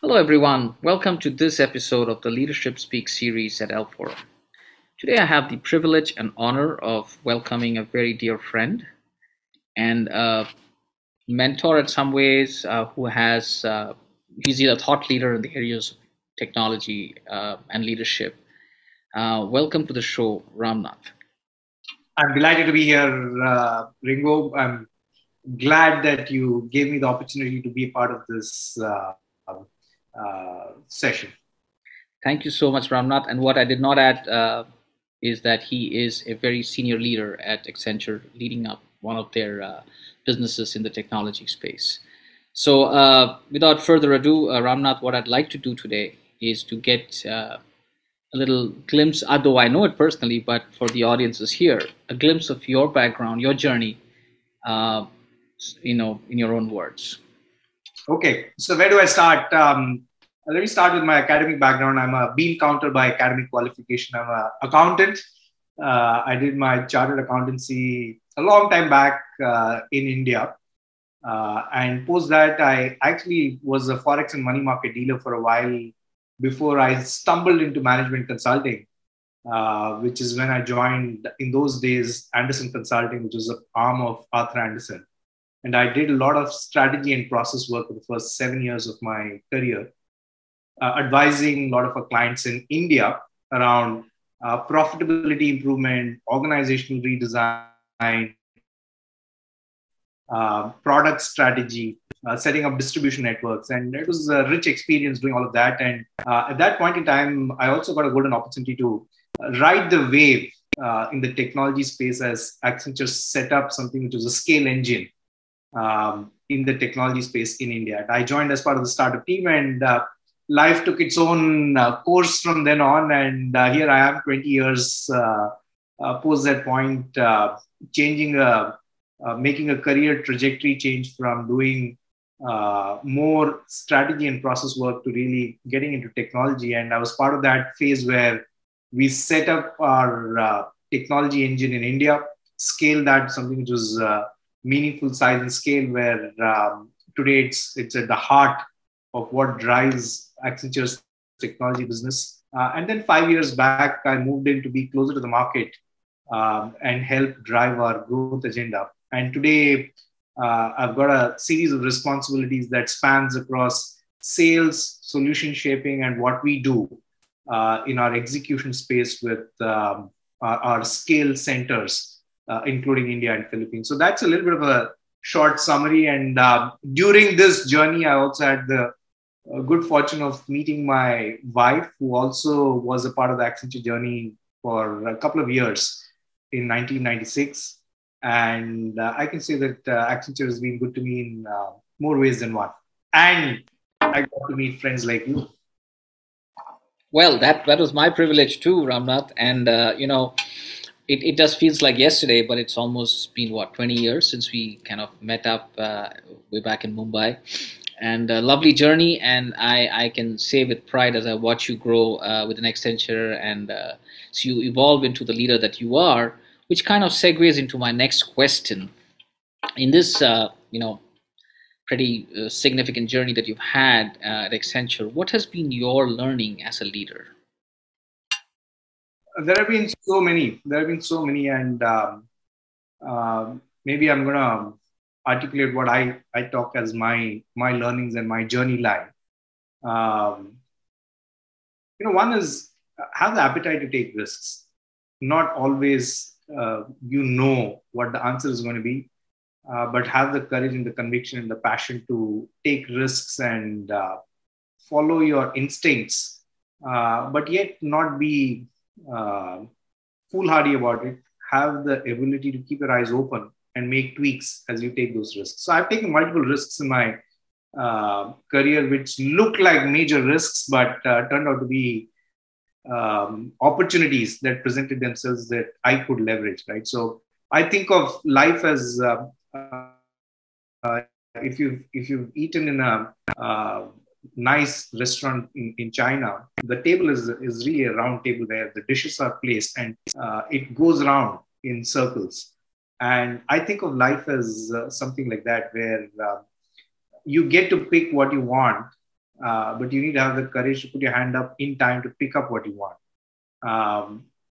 Hello, everyone. Welcome to this episode of the Leadership Speak series at L Forum. Today, I have the privilege and honor of welcoming a very dear friend and a mentor in some ways he's a thought leader in the areas of technology and leadership. Welcome to the show, Ramnath. I'm delighted to be here, Ringo. I'm glad that you gave me the opportunity to be a part of this session. Thank you so much, Ramnath. And what I did not add is that he is a very senior leader at Accenture, leading up one of their businesses in the technology space. So, without further ado, Ramnath, what I'd like to do today is to get a little glimpse, although I know it personally, but for the audiences here, a glimpse of your background, your journey, uh, in your own words. Okay, so where do I start? Let me start with my academic background. I'm a bean counter by academic qualification. I'm an accountant. I did my chartered accountancy a long time back in India. And post that, I actually was a forex and money market dealer for a while before I stumbled into management consulting, which is when I joined in those days Anderson Consulting, which was an arm of Arthur Anderson. And I did a lot of strategy and process work for the first 7 years of my career, advising a lot of our clients in India around profitability improvement, organizational redesign, product strategy, setting up distribution networks. And it was a rich experience doing all of that. And at that point in time, I also got a golden opportunity to ride the wave in the technology space as Accenture set up something which was a scale engine in the technology space in India. I joined as part of the startup team, and life took its own course from then on. And here I am 20 years post that point, making a career trajectory change from doing more strategy and process work to really getting into technology. And I was part of that phase where we set up our technology engine in India, scale that something which was meaningful size and scale, where today it's at the heart of what drives Accenture's technology business. And then 5 years back, I moved in to be closer to the market and help drive our growth agenda. And today, I've got a series of responsibilities that spans across sales, solution shaping, and what we do in our execution space with our scale centers, including India and Philippines. So that's a little bit of a short summary. And during this journey, I also had the good fortune of meeting my wife, who also was a part of the Accenture journey for a couple of years in 1996. And I can say that Accenture has been good to me in more ways than one. And I got to meet friends like you. Well, that was my privilege too, Ramnath, and it just feels like yesterday, but it's almost been what 20 years since we kind of met up way back in Mumbai, and a lovely journey. And I can say with pride as I watch you grow with an Accenture and so you evolve into the leader that you are, which kind of segues into my next question. In this, pretty significant journey that you've had at Accenture, what has been your learning as a leader? There have been so many. And maybe I'm gonna articulate what I talk as my learnings and my journey line. Um, One is have the appetite to take risks. Not always what the answer is going to be, but have the courage and the conviction and the passion to take risks and follow your instincts, but yet not be uh, foolhardy about it. Have the ability to keep your eyes open and make tweaks as you take those risks. So I've taken multiple risks in my career, which looked like major risks, but turned out to be opportunities that presented themselves that I could leverage, right? So I think of life as if you've eaten in a nice restaurant in China, the table is really a round table where the dishes are placed and it goes around in circles. And I think of life as something like that, where you get to pick what you want, but you need to have the courage to put your hand up in time to pick up what you want.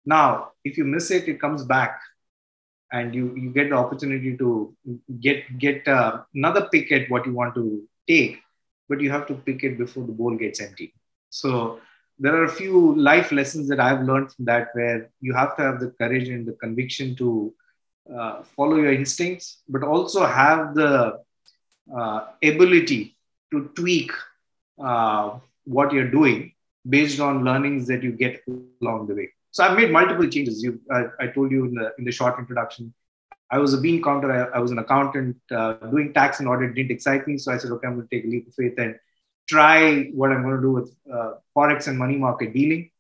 Now, if you miss it, it comes back, and you get the opportunity to get another pick at what you want to take, but you have to pick it before the bowl gets empty. So there are a few life lessons that I've learned from that, where you have to have the courage and the conviction to follow your instincts, but also have the ability to tweak what you're doing based on learnings that you get along the way. So I've made multiple changes. I told you in the short introduction, I was a bean counter. I was an accountant. Doing tax and audit didn't excite me, so I said, okay, I'm going to take a leap of faith and try what I'm going to do with forex and money market dealing.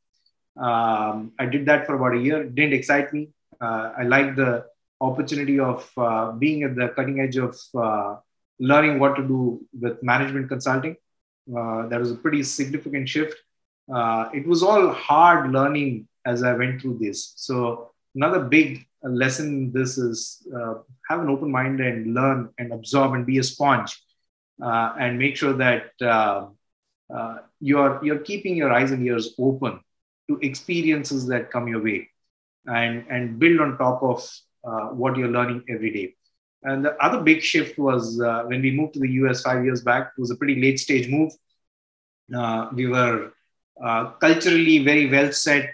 I did that for about a year. It didn't excite me. I liked the opportunity of being at the cutting edge of learning what to do with management consulting. That was a pretty significant shift. It was all hard learning as I went through this. So another big lesson in this is have an open mind and learn and absorb and be a sponge, and make sure that you're keeping your eyes and ears open to experiences that come your way, and build on top of what you're learning every day. And the other big shift was when we moved to the US 5 years back. It was a pretty late stage move. We were culturally very well set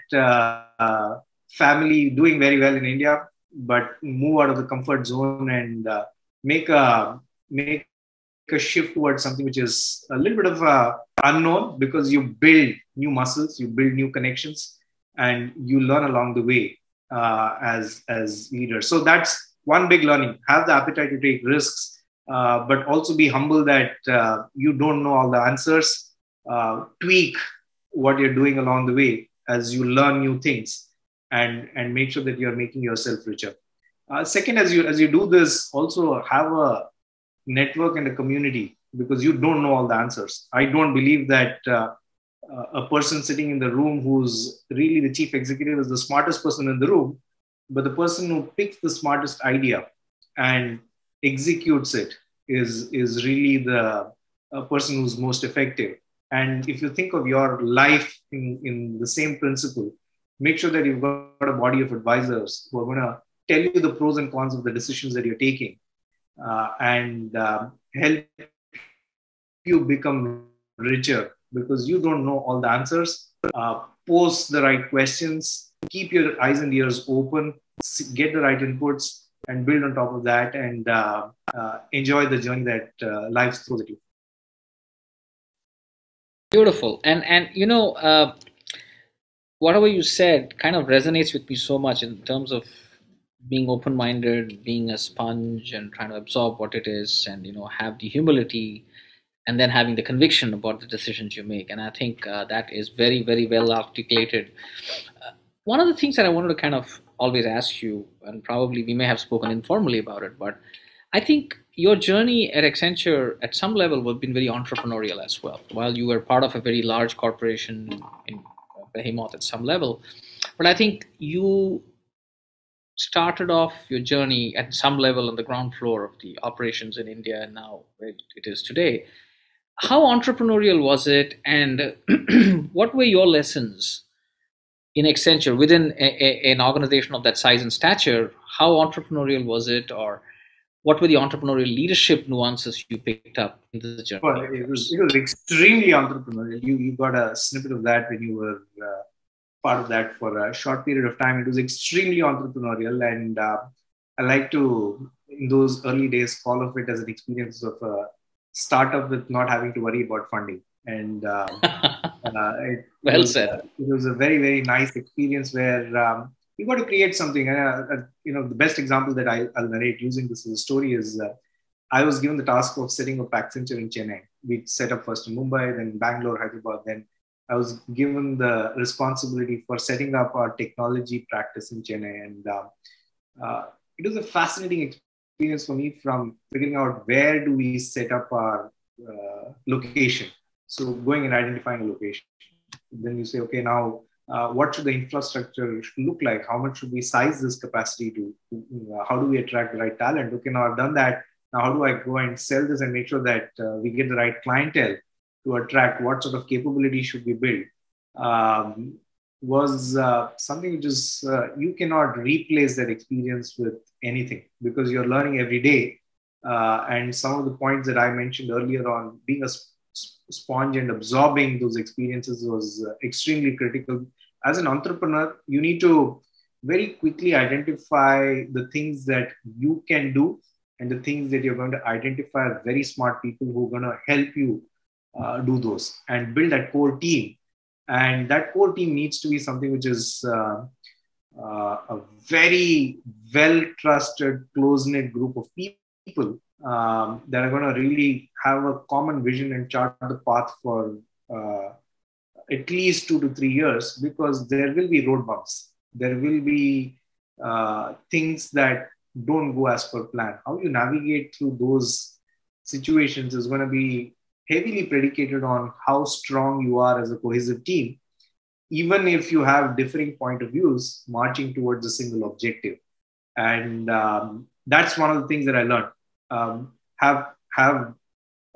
family, doing very well in India, but move out of the comfort zone and make a shift towards something which is a little bit of unknown, because you build new muscles, you build new connections, and you learn along the way as leaders. So that's one big learning. Have the appetite to take risks, but also be humble that you don't know all the answers. Tweak what you're doing along the way as you learn new things, and make sure that you're making yourself richer. Second, as you do this, also have a network and a community, because you don't know all the answers. I don't believe that a person sitting in the room who's really the chief executive is the smartest person in the room, but the person who picks the smartest idea and executes it is really the person who's most effective. And if you think of your life in the same principle, make sure that you've got a body of advisors who are going to tell you the pros and cons of the decisions that you're taking, and help you become richer, because you don't know all the answers. Pose the right questions, keep your eyes and ears open, get the right inputs, and build on top of that, and enjoy the journey that life throws at you. Beautiful. And whatever you said kind of resonates with me so much in terms of being open-minded, being a sponge, and trying to absorb what it is, and have the humility, and then having the conviction about the decisions you make. And I think that is very, very well articulated. One of the things that I wanted to kind of always ask you, and probably we may have spoken informally about it, but I think your journey at Accenture at some level has been very entrepreneurial as well. While you were part of a very large corporation in Behemoth at some level, but I think you started off your journey at some level on the ground floor of the operations in India, and now where it is today. How entrepreneurial was it, and what were your lessons in Accenture within an organization of that size and stature? How entrepreneurial was it, or what were the entrepreneurial leadership nuances you picked up in this journey Well, of yours? it was extremely entrepreneurial. You got a snippet of that when you were part of that for a short period of time. It was extremely entrepreneurial, and I like to, in those early days, call of it as an experience of a startup with not having to worry about funding. And Well said. it was a very, very nice experience where you got to create something. The best example that I'll narrate using this as a story is I was given the task of setting up Accenture in Chennai. We set up first in Mumbai, then Bangalore, Hyderabad. Then I was given the responsibility for setting up our technology practice in Chennai. And it was a fascinating experience for me, from figuring out where do we set up our location. So going and identifying a location. Then you say, okay, now what should the infrastructure look like? How much should we size this capacity to? How do we attract the right talent? Okay, now I've done that. Now how do I go and sell this and make sure that we get the right clientele to attract, what sort of capability should we build, um, was something which is you cannot replace that experience with anything, because you're learning every day. And some of the points that I mentioned earlier on being a sponge and absorbing those experiences was extremely critical. As an entrepreneur, you need to very quickly identify the things that you can do and the things that you're going to identify are very smart people who are going to help you do those and build that core team. And that core team needs to be something which is a very well trusted, close knit group of people that are going to really have a common vision and chart the path for at least 2 to 3 years, because there will be road bumps. There will be things that don't go as per plan. How you navigate through those situations is going to be heavily predicated on how strong you are as a cohesive team, even if you have differing point of views marching towards a single objective. And that's one of the things that I learned. Have a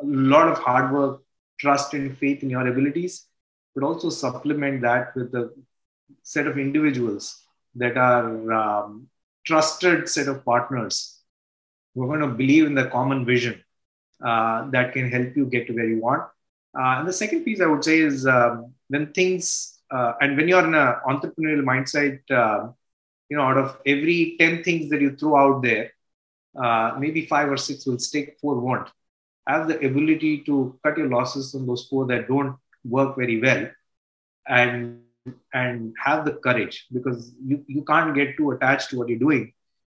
lot of hard work, trust, and faith in your abilities, but also supplement that with a set of individuals that are trusted set of partners who are going to believe in the common vision that can help you get to where you want. And the second piece I would say is when things and when you're in an entrepreneurial mindset, out of every 10 things that you throw out there, maybe 5 or 6 will stick, 4 won't. Have the ability to cut your losses on those 4 that don't work very well, and have the courage, because you can't get too attached to what you're doing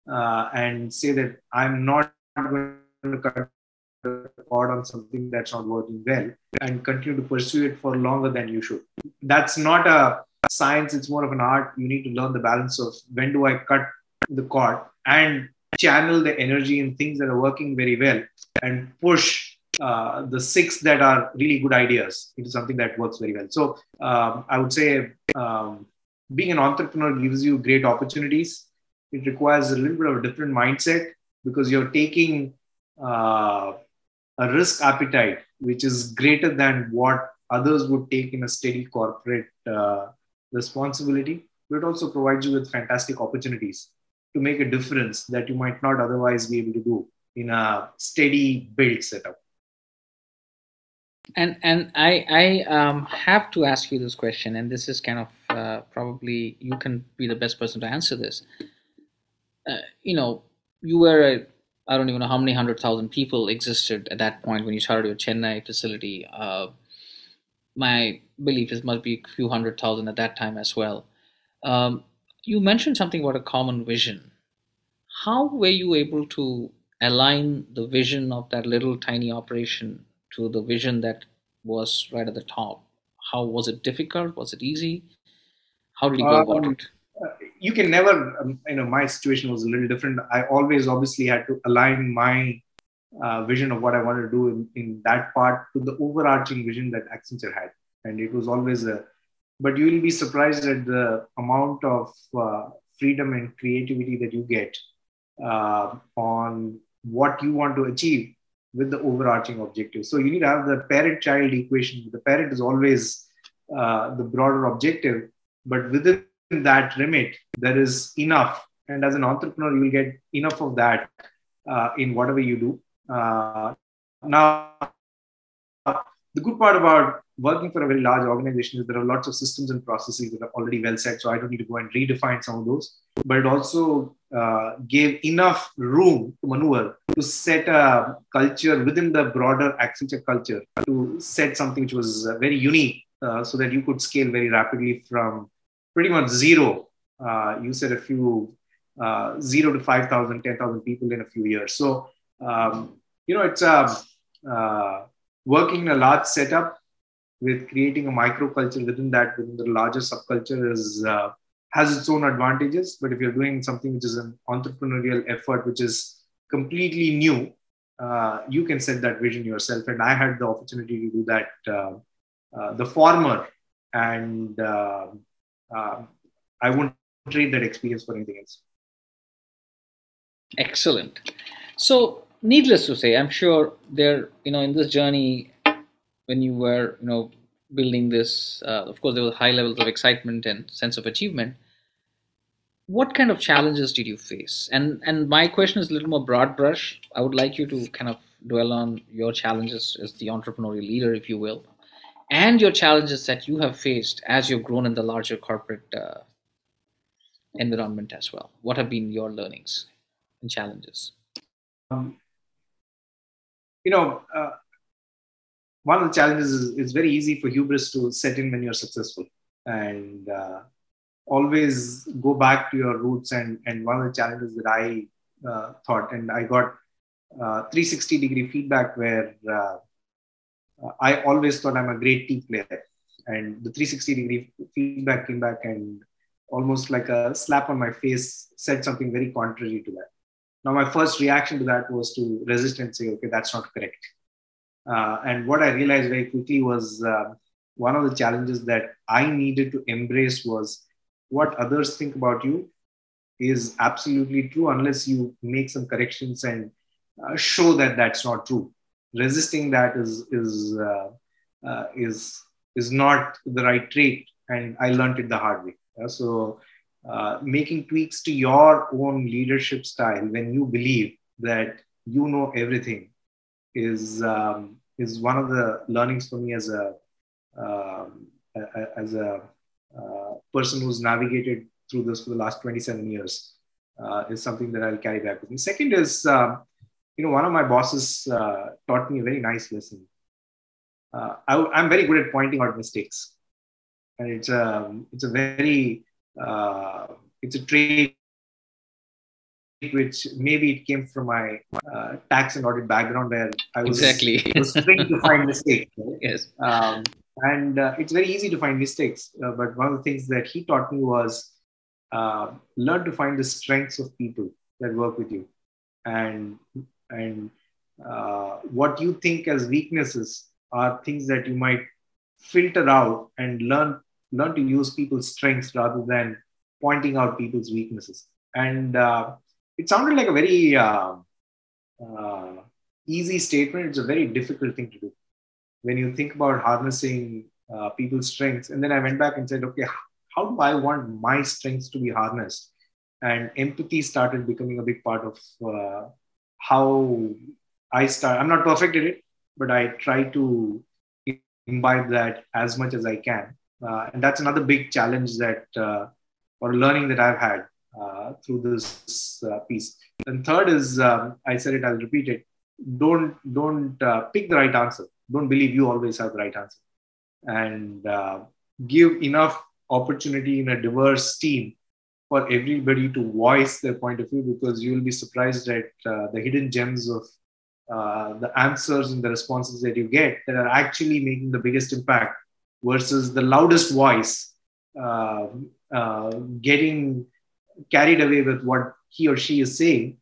and say that I'm not going to cut the cord on something that's not working well and continue to pursue it for longer than you should. That's not a science, it's more of an art. You need to learn the balance of when do I cut the cord and channel the energy in things that are working very well and push the 6 that are really good ideas into something that works very well. So I would say being an entrepreneur gives you great opportunities. It requires a little bit of a different mindset, because you're taking a risk appetite which is greater than what others would take in a steady corporate responsibility. But it also provides you with fantastic opportunities to make a difference that you might not otherwise be able to do in a steady build setup. And I have to ask you this question, and this is kind of probably you can be the best person to answer this. You know, you were I don't even know how many 100,000 people existed at that point when you started your Chennai facility. My belief is must be a few 100,000 at that time as well. Um, you mentioned something about a common vision. How were you able to align the vision of that little tiny operation to the vision that was right at the top? How was it difficult? Was it easy? How did you go about Um, it? you can never, my situation was a little different. I always obviously had to align my vision of what I wanted to do in that part to the overarching vision that Accenture had. And it was always but you will be surprised at the amount of freedom and creativity that you get on what you want to achieve with the overarching objective. So you need to have the parent-child equation. The parent is always the broader objective, but within that remit, there is enough. And as an entrepreneur, you will get enough of that in whatever you do. Now, the good part about working for a very large organization is there are lots of systems and processes that are already well set. So I don't need to go and redefine some of those. But it also gave enough room to maneuver to set a culture within the broader Accenture culture, to set something which was very unique so that you could scale very rapidly from pretty much zero. You said a few 0 to 5,000, 10,000 people in a few years. So, it's uh, working in a large setup with creating a microculture within that, within the larger subculture, is has its own advantages. But if you're doing something which is an entrepreneurial effort, which is completely new, you can set that vision yourself. And I had the opportunity to do that, the former, and uh, I won't trade that experience for anything else. Excellent. So, needless to say, I'm sure there, in this journey, when you were, building this. Of course, there was high levels of excitement and sense of achievement. What kind of challenges did you face? And my question is a little more broad brush. I would like you to kind of dwell on your challenges as the entrepreneurial leader, if you will, and your challenges that you have faced as you've grown in the larger corporate environment as well. What have been your learnings and challenges? Um, you know, one of the challenges is it's very easy for hubris to set in when you're successful, and always go back to your roots. And one of the challenges that I thought, and I got 360-degree feedback where I always thought I'm a great team player. And the 360-degree feedback came back and almost like a slap on my face said something very contrary to that. Now, my first reaction to that was to resist and say, okay, that's not correct. And what I realized very quickly was one of the challenges that I needed to embrace was what others think about you is absolutely true unless you make some corrections and show that that's not true. Resisting that is not the right trait, and I learned it the hard way. So, making tweaks to your own leadership style when you believe that you know everything is one of the learnings for me um, as a person who's navigated through this for the last 27 years. Is something that I'll carry back with me. Second is, one of my bosses taught me a very nice lesson. I'm very good at pointing out mistakes, and it's a very it's a trait which maybe it came from my tax and audit background where Exactly. I was trained to find mistakes. Right? Yes. And it's very easy to find mistakes. But one of the things that he taught me was learn to find the strengths of people that work with you, and and what you think as weaknesses are things that you might filter out and learn to use people's strengths rather than pointing out people's weaknesses. And it sounded like a very uh, easy statement. It's a very difficult thing to do when you think about harnessing people's strengths. And then I went back and said, okay, how do I want my strengths to be harnessed? And empathy started becoming a big part of how I start. I'm not perfect at it, but I try to imbibe that as much as I can. And that's another big challenge that, or learning that I've had through this piece. And third is, I said it, I'll repeat it. Don't pick the right answer. Don't believe you always have the right answer, and give enough opportunity in a diverse team for everybody to voice their point of view, because you will be surprised at the hidden gems of the answers and the responses that you get that are actually making the biggest impact versus the loudest voice uh, getting carried away with what he or she is saying.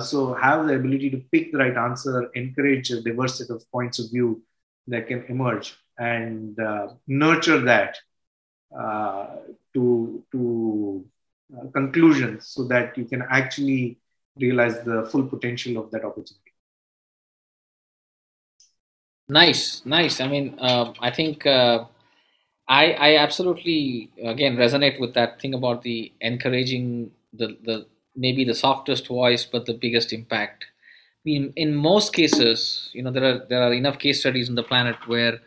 So have the ability to pick the right answer, encourage a diverse set of points of view that can emerge, and nurture that uh, to conclusions so that you can actually realize the full potential of that opportunity. Nice, nice. I mean, I think I absolutely again resonate with that thing about the encouraging the maybe the softest voice but the biggest impact. In most cases, there are enough case studies on the planet where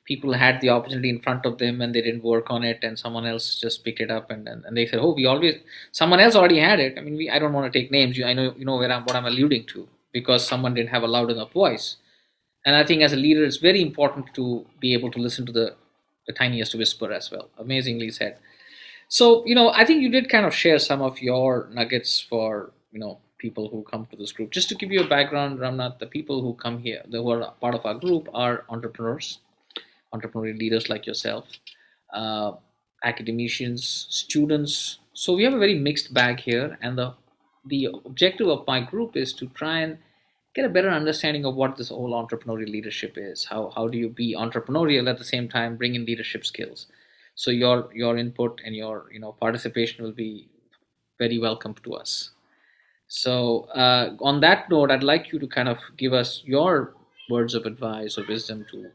people had the opportunity in front of them and they didn't work on it, and someone else just picked it up, and they said, "Oh, we always someone else already had it." I mean, I don't want to take names. I know where what I'm alluding to, because someone didn't have a loud enough voice. And I think as a leader, it's very important to be able to listen to the tiniest whisper as well. Amazingly said. So, I think you did kind of share some of your nuggets for, people who come to this group. Just to give you a background, Ramnath, the people who come here, who are part of our group, are entrepreneurs, entrepreneurial leaders like yourself, uh, academicians, students. So we have a very mixed bag here, and the objective of my group is to try and get a better understanding of what this whole entrepreneurial leadership is. How do you be entrepreneurial at the same time bring in leadership skills? So your input and your participation will be very welcome to us. So on that note, I'd like you to kind of give us your words of advice or wisdom to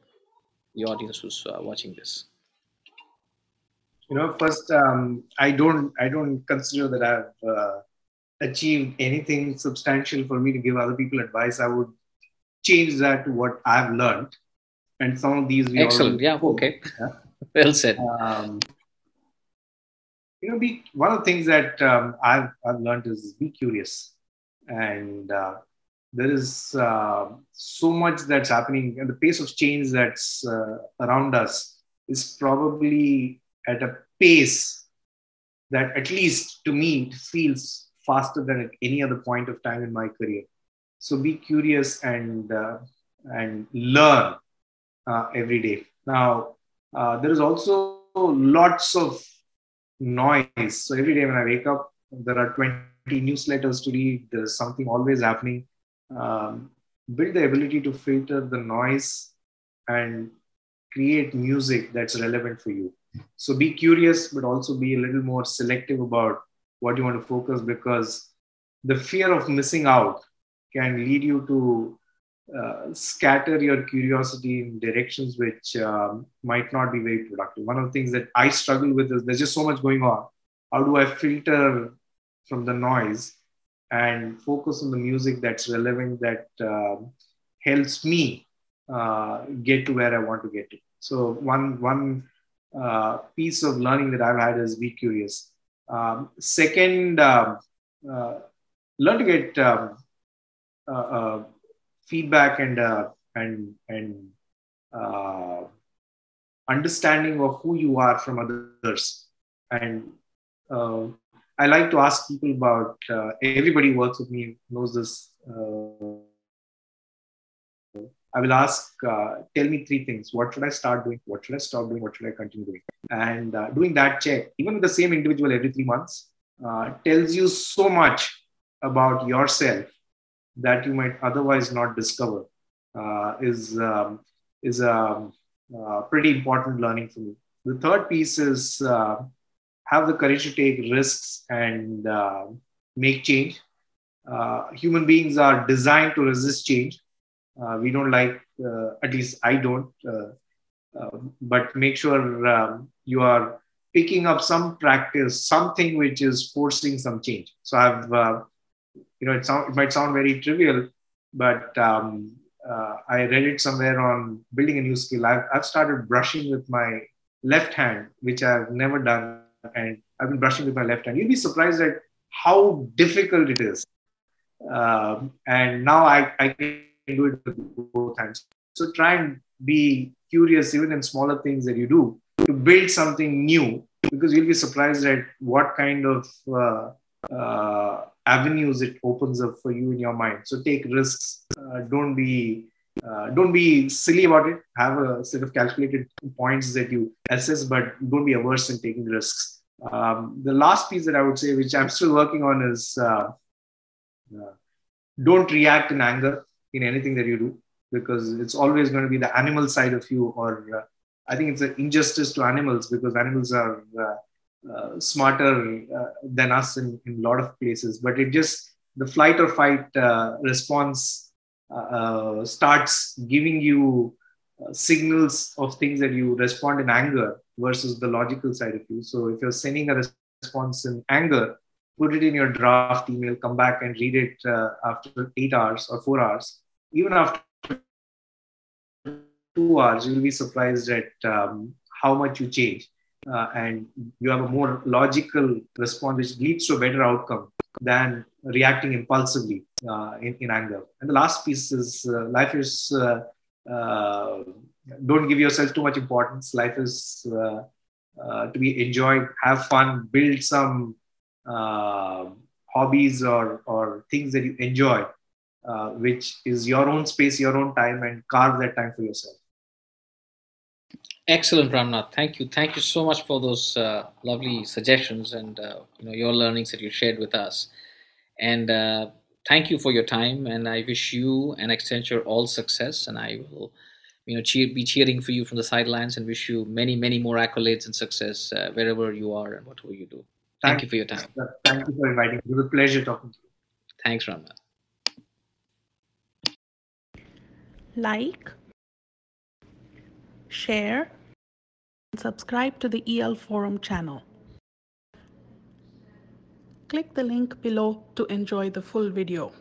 the audience who's watching this? First, I don't consider that I've achieved anything substantial for me to give other people advice. I would change that to what I've learned, and some of these we already Excellent. Yeah. spoke. Okay. Yeah? Well said. Um, be one of the things that I've learned is be curious, and there is so much that's happening, and the pace of change that's around us is probably at a pace that, at least to me, it feels faster than at any other point of time in my career. So be curious and learn every day. Now, there is also lots of noise. So every day when I wake up, there are 20 newsletters to read. There's something always happening. Um, Build the ability to filter the noise and create music that's relevant for you. So be curious, but also be a little more selective about what you want to focus, because the fear of missing out can lead you to scatter your curiosity in directions which might not be very productive. One of the things that I struggle with is there's just so much going on. How do I filter from the noise and focus on the music that's relevant, that helps me get to where I want to get to? So one piece of learning that I've had is be curious. Second, uh, learn to get feedback and uh, understanding of who you are from others. And uh, I like to ask people about. Everybody who works with me knows this. I will ask, tell me three things. What should I start doing? What should I stop doing? What should I continue doing? And doing that check, even with the same individual every 3 months, tells you so much about yourself that you might otherwise not discover. Is pretty important learning for me. The third piece is have the courage to take risks and make change. Human beings are designed to resist change. We don't like, at least I don't, but make sure you are picking up some practice, something which is forcing some change. So I've, it might sound very trivial, but I read it somewhere on building a new skill. I've started brushing with my left hand, which I've never done. And I've been brushing with my left hand. You'll be surprised at how difficult it is. And now I can do it with both hands. So try and be curious, even in smaller things that you do, to build something new, because you'll be surprised at what kind of avenues it opens up for you in your mind. So take risks. Don't be silly about it. Have a set of calculated points that you assess, but don't be averse in taking risks. The last piece that I would say, which I'm still working on, is don't react in anger in anything that you do, because it's always going to be the animal side of you, or I think it's an injustice to animals, because animals are smarter than us in a lot of places. But it just, the flight or fight response starts giving you signals of things that you respond in anger versus the logical side of you. So if you're sending a response in anger, put it in your draft email, come back and read it after 8 hours or 4 hours. Even after 2 hours, you'll be surprised at how much you change. And you have a more logical response, which leads to a better outcome than reacting impulsively in anger. And the last piece is life is, don't give yourself too much importance. Life is to be enjoyed, have fun, build some hobbies or things that you enjoy, which is your own space, your own time, and carve that time for yourself. Excellent, Ramnath. Thank you. Thank you so much for those lovely suggestions and your learnings that you shared with us. And thank you for your time. And I wish you and Accenture all success. And I will, be cheering for you from the sidelines and wish you many, many more accolades and success wherever you are and whatever you do. Thank Thank you for your time. Thank you for inviting me. It was a pleasure talking to you. Thanks, Ramnath. Like, share, and subscribe to the EL Forum channel. Click the link below to enjoy the full video.